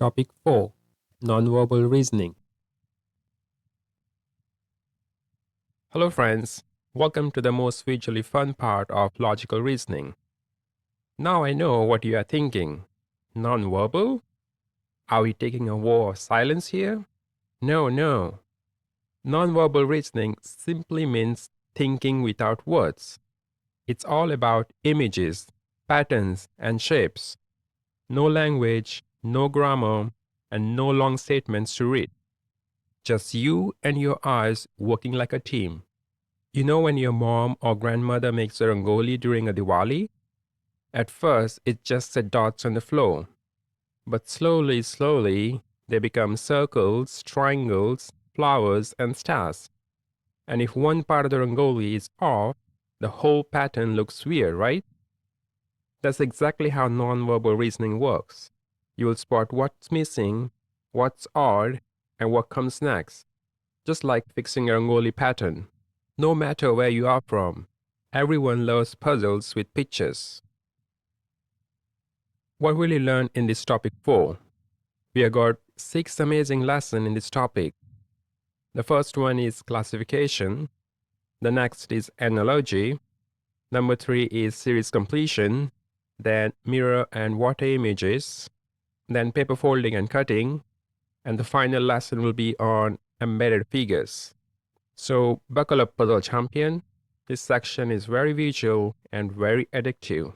Topic 4. Nonverbal Reasoning. Hello friends, welcome to the most visually fun part of logical reasoning. Now I know what you are thinking. Nonverbal? Are we taking a war of silence here? No. Nonverbal reasoning simply means thinking without words. It's all about images, patterns, and shapes. No language, no grammar, and no long statements to read. Just you and your eyes working like a team. You know when your mom or grandmother makes a rangoli during a Diwali? At first, it's just the dots on the floor. But slowly, they become circles, triangles, flowers, and stars. And if one part of the rangoli is off, the whole pattern looks weird, right? That's exactly how nonverbal reasoning works. You will spot what's missing, what's odd, and what comes next. Just like fixing a rangoli pattern. No matter where you are from, everyone loves puzzles with pictures. What will you learn in this topic 4? We have got 6 amazing lessons in this topic. The first one is classification. The next is analogy. Number 3 is series completion. Then mirror and water images. Then paper folding and cutting. And the final lesson will be on embedded figures. So buckle up, puzzle champion. This section is very visual and very addictive.